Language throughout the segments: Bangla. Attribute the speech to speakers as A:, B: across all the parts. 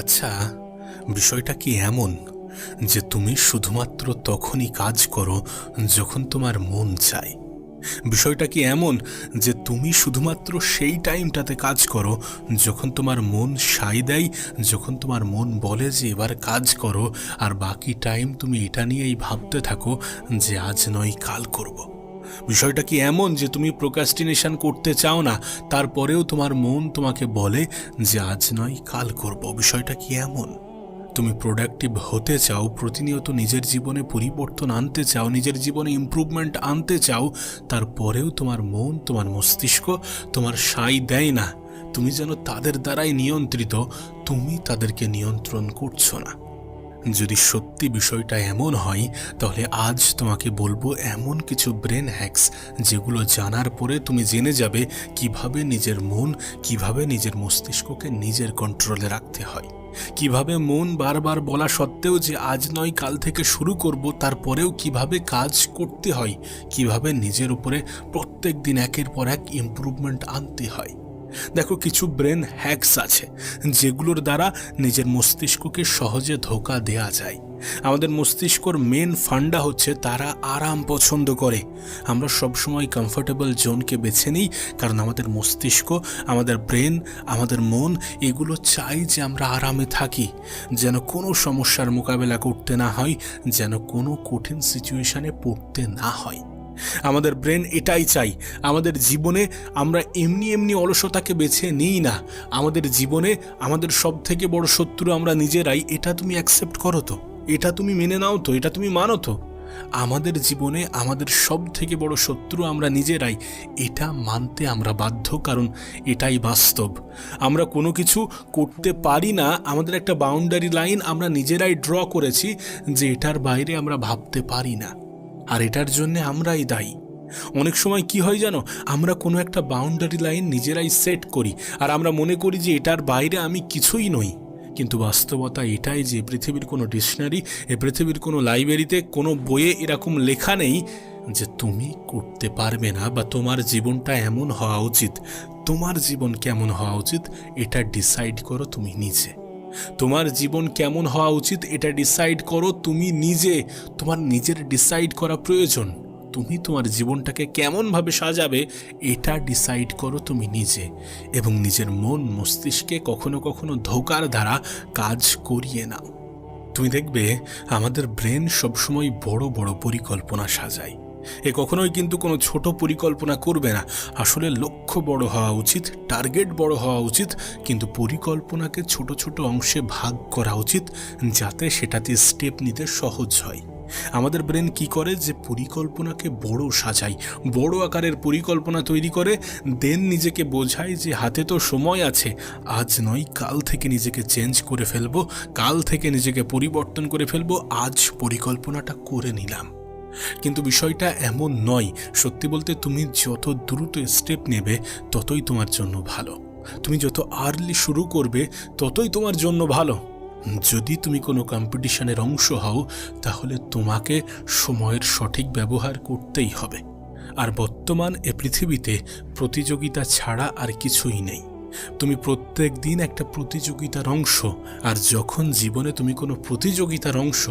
A: আচ্ছা, বিষয়টা কি এমন যে তুমি শুধুমাত্র তখনই কাজ করো যখন তোমার মন চায়? বিষয়টা কি এমন যে তুমি শুধুমাত্র সেই টাইমটাতে কাজ করো যখন তোমার মন সায় দেয়, যখন তোমার মন বলে যে এবার কাজ করো, আর বাকি টাইম তুমি এটা নিয়েই ভাবতে থাকো যে আজ নয় কাল করব? বিষয়টা কি এমন যে তুমি প্রোক্রাস্টিনেশন করতে চাও না, তারপরেও তোমার মন তোমাকে বলে যে আজ নয় কাল করব? বিষয়টা কি এমন? তুমি প্রোডাক্টিভ হতে চাও, প্রতিনিয়ত নিজের জীবনে পরিবর্তন আনতে চাও, নিজের জীবনে ইমপ্রুভমেন্ট আনতে চাও, তারপরেও তোমার মন, তোমার মস্তিষ্ক তোমার সায় দেয় না। তুমি যেন তাদের দ্বারাই নিয়ন্ত্রিত, তুমি তাদেরকে নিয়ন্ত্রণ করছো না। যদি সত্যি বিষয়টা এমন হয়, তাহলে আজ তোমাকে বলবো এমন কিছু ব্রেন হ্যাকস যেগুলো জানার পরে তুমি জেনে যাবে কিভাবে নিজের মন, কিভাবে নিজের মস্তিষ্ককে নিজের কন্ট্রোলে রাখতে হয়, কিভাবে মন বারবার বলা সত্ত্বেও যে আজ নয় কাল থেকে শুরু করব, তারপরেও কিভাবে কাজ করতে হয়, কিভাবে নিজের উপরে প্রত্যেক দিন একের পর এক ইমপ্রুভমেন্ট আনতে হয়। দেখো, কিছু ব্রেন হ্যাকস আছে যেগুলোর দ্বারা নিজের মস্তিষ্ককে সহজে ধোঁকা দেয়া যায়। আমাদের মস্তিষ্কর মেন ফান্ডা হচ্ছে তারা আরাম পছন্দ করে। আমরা সবসময় কমফোর্টেবল জোনকে বেছে নিই, কারণ আমাদের মস্তিষ্ক, আমাদের ব্রেন, আমাদের মন এগুলো চাই যে আমরা আরামে থাকি, যেন কোনো সমস্যার মোকাবেলা করতে না হয়, যেন কোনো কঠিন সিচুয়েশনে পড়তে না হয়। আমাদের ব্রেন এটাই চাই। আমাদের জীবনে আমরা এমনি এমনি অলসতাকে বেছে নিই না। আমাদের জীবনে আমাদের সব থেকে বড় শত্রু আমরা নিজেরাই। এটা তুমি অ্যাকসেপ্ট করো তো? এটা তুমি মেনে নাও তো? এটা তুমি মানো তো? আমাদের জীবনে আমাদের সব থেকে বড় শত্রু আমরা নিজেরাই। এটা মানতে আমরা বাধ্য, কারণ এটাই বাস্তব। আমরা কোনো কিছু করতে পারি না, আমাদের একটা বাউন্ডারি লাইন আমরা নিজেরাই ড্র করেছি যে এটার বাইরে আমরা ভাবতে পারি না, আর এটার জন্য আমরাই দায়ী। অনেক সময় কি হয় জানো, আমরা কোনো একটা বাউন্ডারি লাইন নিজেরাই সেট করি, আর আমরা মনে করি যে এটার বাইরে আমি কিছুই নই। কিন্তু বাস্তবতা এটাই যে পৃথিবীর কোনো ডিকশনারি, পৃথিবীর কোনো লাইব্রেরিতে, কোনো বইয়ে এরকম লেখা নেই যে তুমি করতে পারবে না, বা তোমার জীবনটা এমন হওয়া উচিত। তোমার জীবন কেমন হওয়া উচিত এটা ডিসাইড করো তুমি নিজে। তোমার জীবন কেমন হওয়া উচিত এটা ডিসাইড করো তুমি নিজে। তোমার নিজের ডিসাইড করা প্রয়োজন। তুমি তোমার জীবনটাকে কেমনভাবে সাজাবে এটা ডিসাইড করো তুমি নিজে, এবং নিজের মন মস্তিষ্কে কখনো কখনো ধোঁকার দ্বারা কাজ করিয়ে নাও। তুমি দেখবে আমাদের ব্রেন সবসময় বড় বড় পরিকল্পনা সাজায়। কখনোই কিন্তু কোনো ছোট পরিকল্পনা করবে না। আসলে লক্ষ্য বড় হওয়া উচিত, টার্গেট বড় হওয়া উচিত, কিন্তু পরিকল্পনাকে ছোট ছোট অংশে ভাগ করা উচিত, যাতে সেটাতে স্টেপ নিতে সহজ হয়। আমাদের ব্রেন কি করে যে পরিকল্পনাকে বড় সাজায়, বড় আকারের পরিকল্পনা তৈরি করে, দেন নিজেকে বোঝায় যে হাতে তো সময় আছে, আজ নয় কাল থেকে নিজেকে চেঞ্জ করে ফেলবো, কাল থেকে নিজেকে পরিবর্তন করে ফেলবো, আজ পরিকল্পনাটা করে নিলাম। কিন্তু বিষয়টা এমন নয়। সত্যি বলতে, তুমি যত দ্রুত স্টেপ নেবে ততই তোমার জন্য ভালো। তুমি যত আর্লি শুরু করবে ততই তোমার জন্য ভালো। যদি তুমি কোনো কম্পিটিশনের অংশ হও, তাহলে তোমাকে সময়ের সঠিক ব্যবহার করতেই হবে। আর বর্তমান এ পৃথিবীতে প্রতিযোগিতা ছাড়া আর কিছুই নেই। তুমি প্রত্যেক দিন একটা প্রতিযোগিতার অংশ, আর যখন জীবনে তুমি কোনো প্রতিযোগিতার অংশ,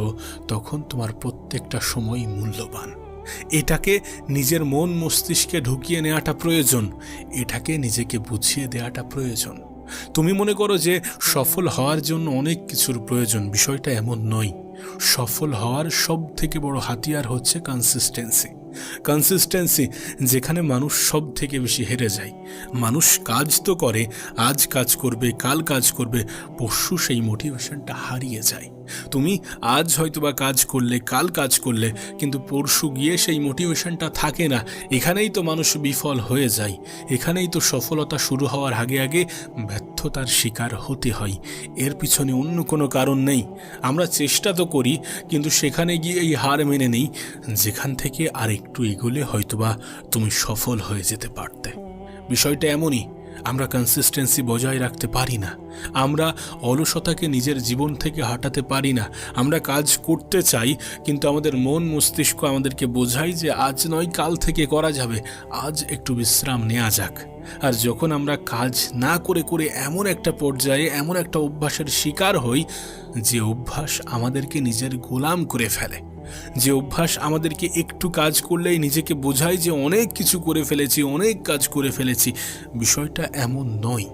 A: তখন তোমার প্রত্যেকটা সময়ই মূল্যবান। এটাকে নিজের মন মস্তিষ্কে ঢুকিয়ে নেওয়াটা প্রয়োজন, এটাকে নিজেকে বুঝিয়ে দেওয়াটা প্রয়োজন। তুমি মনে করো যে সফল হওয়ার জন্য অনেক কিছুর প্রয়োজন, বিষয়টা এমন নয়। সফল হওয়ার সব থেকে বড় হাতিয়ার হচ্ছে কনসিস্টেন্সি। কনসিস্টেন্সি যেখানে মানুষ সব থেকে বেশি হেরে যায়। মানুষ কাজ তো করে, আজ কাজ করবে, কাল কাজ করবে, পরশু সেই মোটিভেশনটা হারিয়ে যায়। তুমি আজ হয়তোবা কাজ করলে, কাল কাজ করলে, কিন্তু পরশু গিয়ে সেই মোটিভেশনটা থাকে না। এখানেই তো মানুষ বিফল হয়ে যায়। এখানেই তো সফলতা শুরু হওয়ার আগে আগে ব্যর্থতার শিকার হতে হয়। এর পিছনে অন্য কোনো কারণ নেই। আমরা চেষ্টা তো করি, কিন্তু সেখানে গিয়ে এই হার মেনে নেই, যেখান থেকে আর একটু এগোলে হয়তোবা তুমি সফল হয়ে যেতে পারতে। বিষয়টা এমনই, আমরা কনসিস্টেন্সি বজায় রাখতে পারি না। আমরা অলসতাকে নিজের জীবন থেকে হাঁটাতে পারি না। আমরা কাজ করতে চাই, কিন্তু আমাদের মন মস্তিষ্ক আমাদেরকে বোঝায় যে আজ নয় কাল থেকে করা যাবে, আজ একটু বিশ্রাম নেওয়া যাক। আর যখন আমরা কাজ না করে করে এমন একটা পর্যায়ে এমন একটা অভ্যাসের শিকার হই, যে অভ্যাস আমাদেরকে নিজের গোলাম করে ফেলে, যে অভ্যাস আমাদেরকে একটু কাজ করলেই নিজেকে বোঝায় যে অনেক কিছু করে ফেলেছি, অনেক কাজ করে ফেলেছি, বিষয়টা এমন নয়।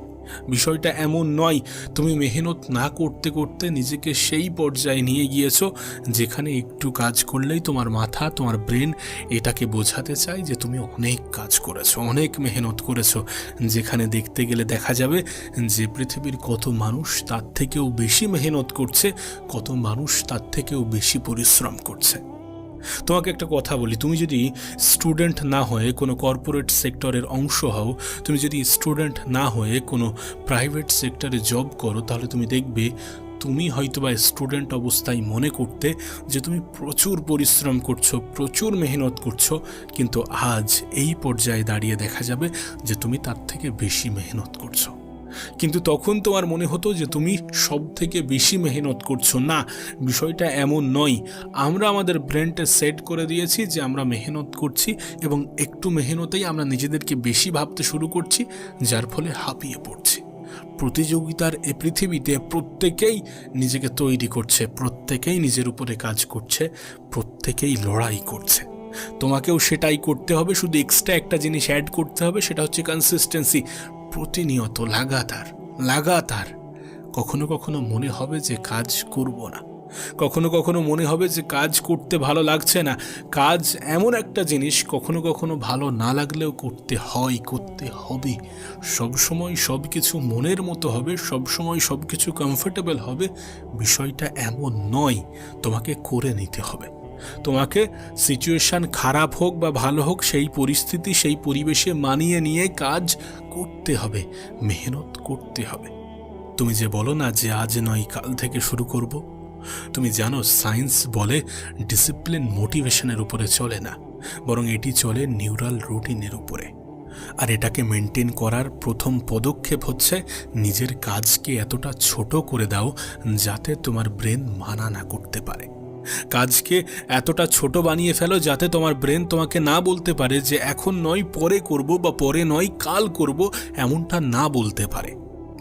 A: বিষয়টা এমন নয়। তুমি মেহনত না করতে করতে নিজেকে সেই পর্যায়ে নিয়ে গিয়েছো যেখানে একটু কাজ করলেই তোমার মাথা, তোমার ব্রেন এটাকে বোঝাতে চায় যে তুমি অনেক কাজ করেছো, অনেক মেহনত করেছো। যেখানে দেখতে গেলে দেখা যাবে যে পৃথিবীর কত মানুষ তার থেকেও বেশি মেহনত করছে, কত মানুষ তার থেকেও বেশি পরিশ্রম করছে। তোমাকে একটা কথা বলি, তুমি যদি স্টুডেন্ট না হয়ে কোনো কর্পোরেট সেক্টরের অংশ হও, তুমি যদি স্টুডেন্ট না হয়ে কোনো প্রাইভেট সেক্টরে জব করো, তাহলে তুমি দেখবে তুমি হয়তোবা স্টুডেন্ট অবস্থায় মনে করতে যে তুমি প্রচুর পরিশ্রম করছো, প্রচুর মেহনত করছো, কিন্তু আজ এই পর্যায়ে দাঁড়িয়ে দেখা যাবে যে তুমি তার থেকে বেশি মেহনত করছো। কিন্তু তখন তোমার মনে হতো যে তুমি সব থেকে বেশি মেহনত করছো। না, বিষয়টা এমন নয়। আমরা আমাদের ব্রেনটা সেট করে দিয়েছি যে আমরা মেহনত করছি এবং একটু মেহনতেই আমরা নিজেদেরকে বেশি ভাবতে শুরু করছি, যার ফলে হাঁপিয়ে পড়ছি। প্রতিযোগিতার এ পৃথিবীতে প্রত্যেকেই নিজেকে তৈরি করছে, প্রত্যেকেই নিজের উপরে কাজ করছে, প্রত্যেকেই লড়াই করছে। তোমাকেও সেটাই করতে হবে, শুধু এক্সট্রা একটা জিনিস অ্যাড করতে হবে, সেটা হচ্ছে কনসিস্টেন্সি। প্রতিনিয়ত লাগাতার। কখনো কখনো মনে হবে যে কাজ করব না, কখনো কখনো মনে হবে যে কাজ করতে ভালো লাগছে না। কাজ এমন একটা জিনিস, কখনো কখনো ভালো না লাগলেও করতে হবে। সবসময় সব কিছু মনের মতো হবে, সবসময় সব কিছু কমফোর্টেবল হবে, বিষয়টা এমন নয়। তোমাকে করে নিতে হবে। তোমাকে সিচুয়েশন খারাপ হোক বা ভালো হোক, সেই পরিস্থিতি, সেই পরিবেশে মানিয়ে নিয়ে কাজ করতে হবে, মেহনত করতে হবে। তুমি যে বলো না যে আজ নয় কাল থেকে শুরু করব, তুমি জানো সায়েন্স বলে ডিসিপ্লিন মোটিভেশনের উপরে চলে না, বরং এটি চলে নিউরাল রুটিনের উপরে। আর এটাকে মেনটেন করার প্রথম পদক্ষেপ হচ্ছে নিজের কাজকে এতটা ছোট করে দাও যাতে তোমার ব্রেন মানা না করতে পারে। কাজকে এতটা ছোট বানিয়ে ফেলো যাতে তোমার ব্রেন তোমাকে না বলতে পারে যে এখন নয় পরে করব, বা পরে নয় কাল করব, এমনটা না বলতে পারে।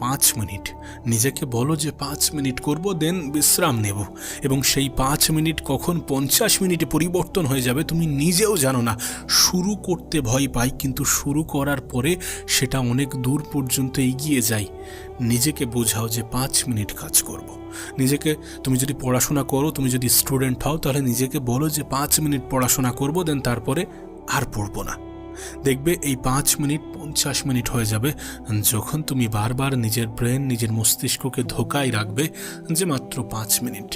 A: 5 মিনিট নিজেকে বলো যে 5 মিনিট করব, দেন বিশ্রাম নেব, এবং সেই 5 মিনিট কখন 50 মিনিটে পরিবর্তন হয়ে যাবে তুমি নিজেও জানো না। শুরু করতে ভয় পাই, কিন্তু শুরু করার পরে সেটা অনেক দূর পর্যন্ত এগিয়ে যায়। নিজেকে বোঝাও যে 5 মিনিট কাজ করব। নিজেকে, তুমি যদি পড়াশোনা করো, তুমি যদি স্টুডেন্ট হও, তাহলে নিজেকে বলো যে 5 মিনিট পড়াশোনা করব, দেন তারপরে আর পড়বো না। দেখবে এই 5 মিনিট 50 মিনিট হয়ে যাবে যখন তুমি বারবার নিজের ব্রেন, নিজের মস্তিষ্ককে ধোকায় রাখবে যে মাত্র 5 মিনিট।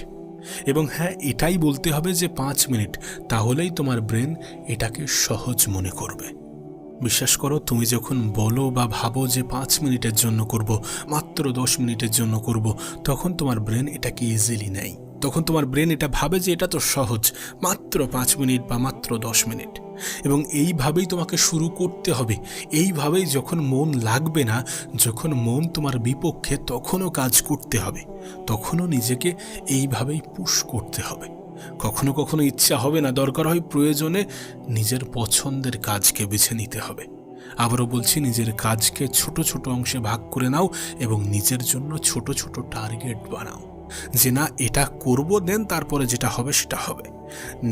A: এবং হ্যাঁ, এটাই বলতে হবে যে 5 মিনিট, তাহলেই তোমার ব্রেন এটাকে সহজ মনে করবে। বিশ্বাস করো, তুমি যখন বলো বা ভাবো যে 5 মিনিটের জন্য করব, মাত্র 10 মিনিটের জন্য করব, তখন তোমার ব্রেন এটাকে ইজিলি নেয়। তখন তোমার ব্রেন এটা ভাবে যে এটা তো সহজ, মাত্র 5 মিনিট বা মাত্র 10 মিনিট। এবং এইভাবেই তোমাকে শুরু করতে হবে। এইভাবেই যখন মন লাগবে না, যখন মন তোমার বিপক্ষে, তখনও কাজ করতে হবে, তখনও নিজেকে এইভাবেই পুশ করতে হবে। কখনো কখনো ইচ্ছা হবে না, দরকার হয় প্রয়োজনে নিজের পছন্দের কাজকে বেছে নিতে হবে। আবারও বলছি, নিজের কাজকে ছোট ছোট অংশে ভাগ করে নাও এবং নিজের জন্য ছোট ছোট টার্গেট বানাও যে না এটা করব, দেন তারপরে যেটা হবে সেটা হবে।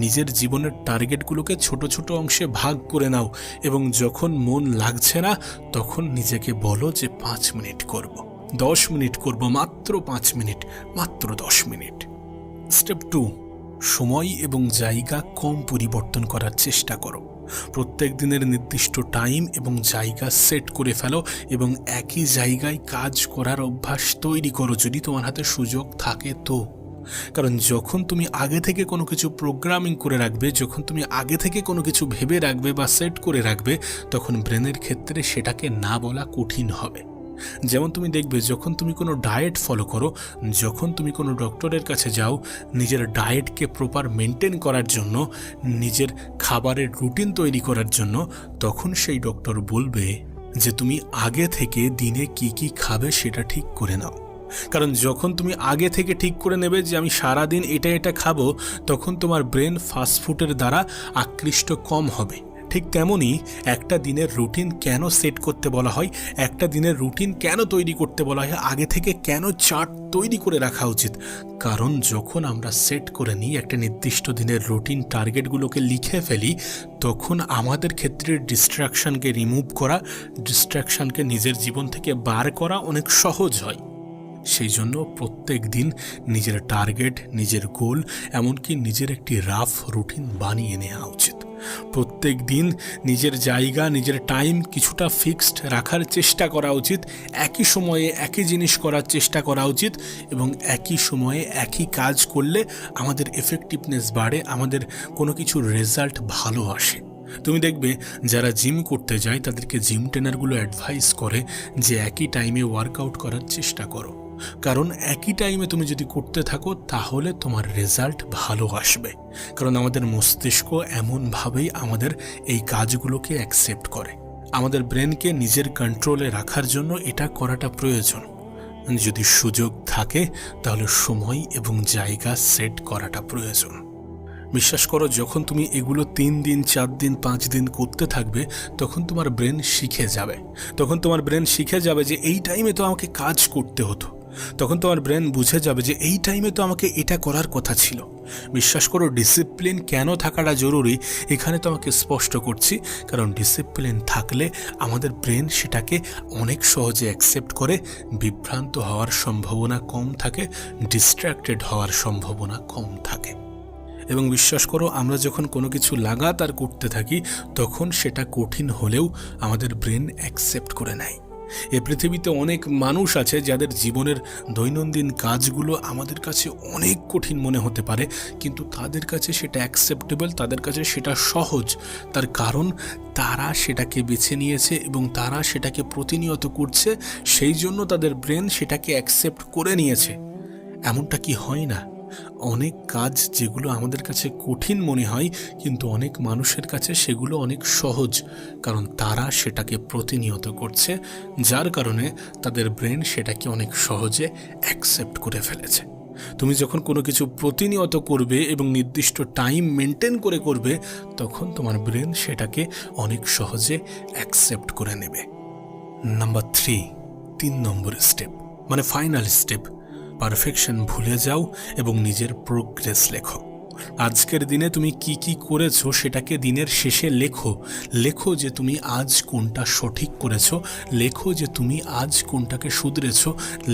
A: নিজের জীবনের টার্গেটগুলোকে ছোট ছোট অংশে ভাগ করে নাও এবং যখন মন লাগছে না তখন নিজেকে বলো যে 5 মিনিট করব, 10 মিনিট করব, মাত্র 5 মিনিট, মাত্র 10 মিনিট। স্টেপ 2, সময় এবং জায়গা কম পরিবর্তন করার চেষ্টা করো। প্রত্যেক দিনের নির্দিষ্ট টাইম এবং জায়গা সেট করে ফেলো এবং একই জায়গায় কাজ করার অভ্যাস তৈরি করো, যদি তোমার হাতে সুযোগ থাকে তো। কারণ যখন তুমি আগে থেকে কোনো কিছু প্রোগ্রামিং করে রাখবে, যখন তুমি আগে থেকে কোনো কিছু ভেবে রাখবে বা সেট করে রাখবে, তখন ব্রেনের ক্ষেত্রে সেটাকে না বলা কঠিন হবে। যেমন তুমি দেখবে যখন তুমি কোনো ডায়েট ফলো করো, যখন তুমি কোনো ডক্টরের কাছে যাও নিজের ডায়েটকে প্রপার মেনটেন করার জন্য, নিজের খাবারের রুটিন তৈরি করার জন্য, তখন সেই ডক্টর বলবে যে তুমি আগে থেকে দিনে কি কি খাবে সেটা ঠিক করে নাও। কারণ যখন তুমি আগে থেকে ঠিক করে নেবে যে আমি সারাদিন এটা এটা খাবো, তখন তোমার ব্রেন ফাস্টফুডের দ্বারা আকৃষ্ট কম হবে। ঠিক তেমনই একটা দিনের রুটিন কেন সেট করতে বলা হয়, একটা দিনের রুটিন কেন তৈরি করতে বলা হয়, আগে থেকে কেন চার্ট তৈরি করে রাখা উচিত। কারণ যখন আমরা সেট করে নিই একটা নির্দিষ্ট দিনের রুটিন, টার্গেটগুলোকে লিখে ফেলি, তখন আমাদের ক্ষেত্রে ডিস্ট্রাকশনকে রিমুভ করা, ডিস্ট্রাকশনকে নিজের জীবন থেকে বার করা অনেক সহজ হয়। সেই জন্য প্রত্যেক দিন নিজের টার্গেট, নিজের গোল, এমনকি নিজের একটি রাফ রুটিন বানিয়ে নেওয়া উচিত। প্রত্যেক দিন নিজের জায়গা, নিজের টাইম কিছুটা ফিক্সড রাখার চেষ্টা করা উচিত। একই সময়ে একই জিনিস করার চেষ্টা করা উচিত এবং একই সময়ে একই কাজ করলে আমাদের এফেক্টিভনেস বাড়ে, আমাদের কোনো কিছুর রেজাল্ট ভালো আসে। তুমি দেখবে যারা জিম করতে যায় তাদেরকে জিম ট্রেনারগুলো অ্যাডভাইস করে যে একই টাইমে ওয়ার্কআউট করার চেষ্টা করো, কারণ একই টাইমে তুমি যদি করতে থাকো তাহলে তোমার রেজাল্ট ভালো আসবে। কারণ আমাদের মস্তিষ্ক এমনভাবেই আমাদের এই কাজগুলোকে অ্যাকসেপ্ট করে। আমাদের ব্রেনকে নিজের কন্ট্রোলে রাখার জন্য এটা করাটা প্রয়োজন। যদি সুযোগ থাকে তাহলে সময় এবং জায়গা সেট করাটা প্রয়োজন। বিশ্বাস করো, যখন তুমি এগুলো 3 দিন 4 দিন 5 দিন করতে থাকবে তখন তোমার ব্রেন শিখে যাবে। তখন তোমার ব্রেন শিখে যাবে যে এই টাইমে তো আমাকে কাজ করতে হতো। তখন তোমার ব্রেন বুঝে যাবে যে এই টাইমে তো আমাকে এটা করার কথা ছিল। বিশ্বাস করো, ডিসিপ্লিন কেন থাকাটা জরুরি এখানে তো আমাকে স্পষ্ট করছি। কারণ ডিসিপ্লিন থাকলে আমাদের ব্রেন সেটাকে অনেক সহজে অ্যাকসেপ্ট করে, বিভ্রান্ত হওয়ার সম্ভাবনা কম থাকে, ডিস্ট্র্যাক্টেড হওয়ার সম্ভাবনা কম থাকে। এবং বিশ্বাস করো, আমরা যখন কোনো কিছু লাগাতার করতে থাকি তখন সেটা কঠিন হলেও আমাদের ব্রেন অ্যাকসেপ্ট করে নেয়। এ পৃথিবীতে অনেক মানুষ আছে যাদের জীবনের দৈনন্দিন কাজগুলো আমাদের কাছে অনেক কঠিন মনে হতে পারে, কিন্তু তাদের কাছে সেটা অ্যাকসেপ্টেবল, তাদের কাছে সেটা সহজ। তার কারণ তারা সেটাকে বেছে নিয়েছে এবং তারা সেটাকে প্রতিনিয়ত করছে, সেই জন্য তাদের ব্রেন সেটাকে অ্যাকসেপ্ট করে নিয়েছে। এমনটা কি হয় না? অনেক কাজ যেগুলো আমাদের কাছে কঠিন মনে হয় কিন্তু অনেক মানুষের কাছে সেগুলো অনেক সহজ, কারণ তারা সেটাকে প্রতিনিয়ত করছে, যার কারণে তাদের ব্রেন সেটাকে অনেক সহজে অ্যাকসেপ্ট করে ফেলেছে। তুমি যখন কোনো কিছু প্রতিনিয়ত করবে এবং নির্দিষ্ট টাইম মেনটেন করে করবে তখন তোমার ব্রেন সেটাকে অনেক সহজে অ্যাকসেপ্ট করে নেবে। নাম্বার 3 নম্বর স্টেপ, মানে ফাইনাল স্টেপ, পারফেকশন ভুলে যাও এবং নিজের প্রোগ্রেস লেখো। আজকের দিনে তুমি কি কি করেছো সেটাকে দিনের শেষে লেখো। লেখো যে তুমি আজ কোনটা সঠিক করেছো, লেখো যে তুমি আজ কোনটাকে শুধরেছো,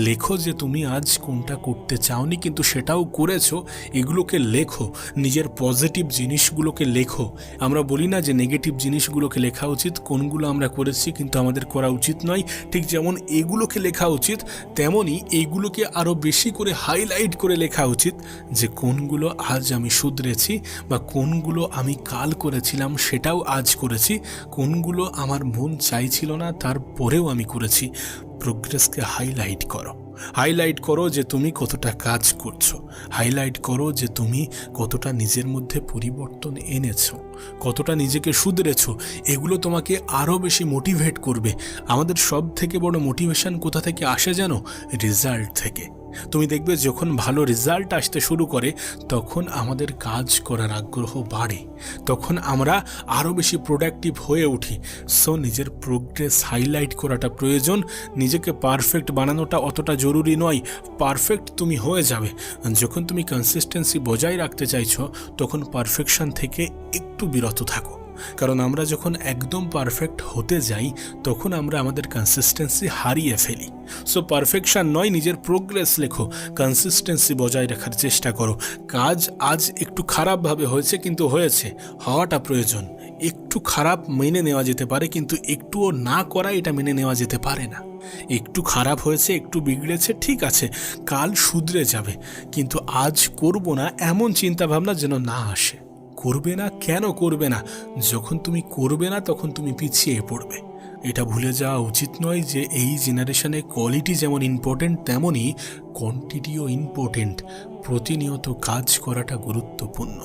A: লেখো যে তুমি আজ কোনটা করতে চাওনি কিন্তু সেটাও করেছো। এগুলোকে লেখো, নিজের পজিটিভ জিনিসগুলোকে লেখো। আমরা বলি না যে নেগেটিভ জিনিসগুলোকে লেখা উচিত, কোনগুলো আমরা করেছি কিন্তু আমাদের করা উচিত নয়, ঠিক যেমন এগুলোকে লেখা উচিত তেমনই এইগুলোকে আরও বেশি করে হাইলাইট করে লেখা উচিত যে কোনগুলো আজ আমি শুধরেছি বা কোনগুলো আমি কাল করেছিলাম সেটাও আজ করেছি, কোনগুলো আমার মন চাইছিল না তারপরেও আমি করেছি। প্রোগ্রেসকে হাইলাইট করো, হাইলাইট করো যে তুমি কতটা কাজ করছো, হাইলাইট করো যে তুমি কতটা নিজের মধ্যে পরিবর্তন এনেছো, কতটা নিজেকে শুধরেছো। এগুলো তোমাকে আরও বেশি মোটিভেট করবে। আমাদের সব থেকে বড় মোটিভেশন কোথা থেকে আসে জানো? রেজাল্ট থেকে। তুমি দেখবে যখন ভালো রেজাল্ট আসতে শুরু করে তখন আমাদের কাজ করার আগ্রহ বাড়ে, তখন আমরা আরও বেশি প্রোডাক্টিভ হয়ে উঠি। সো নিজের প্রোগ্রেস হাইলাইট করাটা প্রয়োজন। নিজেকে পারফেক্ট বানানোটা অতটা জরুরি নয়, পারফেক্ট তুমি হয়ে যাবে। যখন তুমি কনসিস্টেন্সি বজায় রাখতে চাইছো তখন পারফেকশন থেকে একটু বিরত থাকো। কারণ আমরা যখন একদম পারফেক্ট হতে যাই তখন আমরা আমাদের কনসিস্টেন্সি হারিয়ে ফেলি। সো পারফেকশন নয়, নিজের প্রোগ্রেস লেখো, কনসিস্টেন্সি বজায় রাখার চেষ্টা করো। কাজ আজ একটু খারাপভাবে হয়েছে কিন্তু হয়েছে, হওয়াটা প্রয়োজন। একটু খারাপ মেনে নেওয়া যেতে পারে কিন্তু একটুও না করা এটা মেনে নেওয়া যেতে পারে না। একটু খারাপ হয়েছে, একটু বিগড়েছে, ঠিক আছে, কাল শুধরে যাবে, কিন্তু আজ করব না এমন চিন্তাভাবনা যেন না আসে। করবে না কেন করবে না? যখন তুমি করবে না তখন তুমি পিছিয়ে পড়বে। এটা ভুলে যাওয়া উচিত নয় যে এই জেনারেশনে কোয়ালিটি যেমন ইম্পর্টেন্ট তেমনই কোয়ান্টিটিও ইম্পর্টেন্ট। প্রতিনিয়ত কাজ করাটা গুরুত্বপূর্ণ,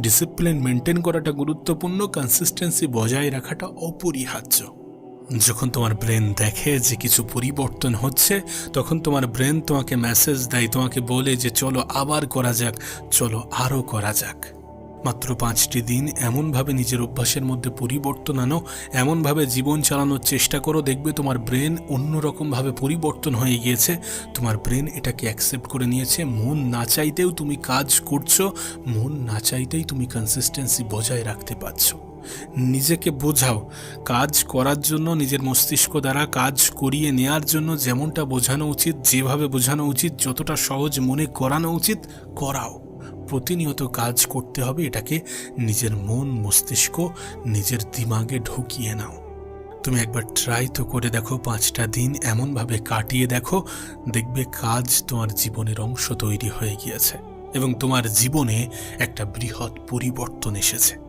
A: ডিসিপ্লিন মেনটেন করাটা গুরুত্বপূর্ণ, কনসিস্টেন্সি বজায় রাখাটা অপরিহার্য। যখন তোমার ব্রেন দেখে যে কিছু পরিবর্তন হচ্ছে তখন তোমার ব্রেন তোমাকে মেসেজ দেয়, তোমাকে বলে যে চলো আবার করা যাক, চলো আরও করা যাক। মাত্র 5টি দিন এমনভাবে নিজের অভ্যাসের মধ্যে পরিবর্তন আনো, এমনভাবে জীবন চালানোর চেষ্টা করো, দেখবে তোমার ব্রেন অন্যরকমভাবে পরিবর্তন হয়ে গিয়েছে। তোমার ব্রেন এটাকে অ্যাকসেপ্ট করে নিয়েছে। মন না চাইতেও তুমি কাজ করছো, মন না চাইতেই তুমি কনসিস্টেন্সি বজায় রাখতে পারছো। নিজেকে বোঝাও, কাজ করার জন্য নিজের মস্তিষ্ক দ্বারা কাজ করিয়ে নেয়ার জন্য যেমনটা বোঝানো উচিত, যেভাবে বোঝানো উচিত, যতটা সহজ মনে করানো উচিত করাও। প্রতিনিয়ত কাজ করতে হবে, এটাকে নিজের মন মস্তিষ্ক নিজের দিমাগে ঢুকিয়ে নাও। তুমি একবার ট্রাই তো করে দেখো, 5টা দিন এমনভাবে কাটিয়ে দেখো, দেখবে কাজ তোমার জীবনের অংশ তৈরি হয়ে গিয়েছে এবং তোমার জীবনে একটা বৃহৎ পরিবর্তন এসেছে।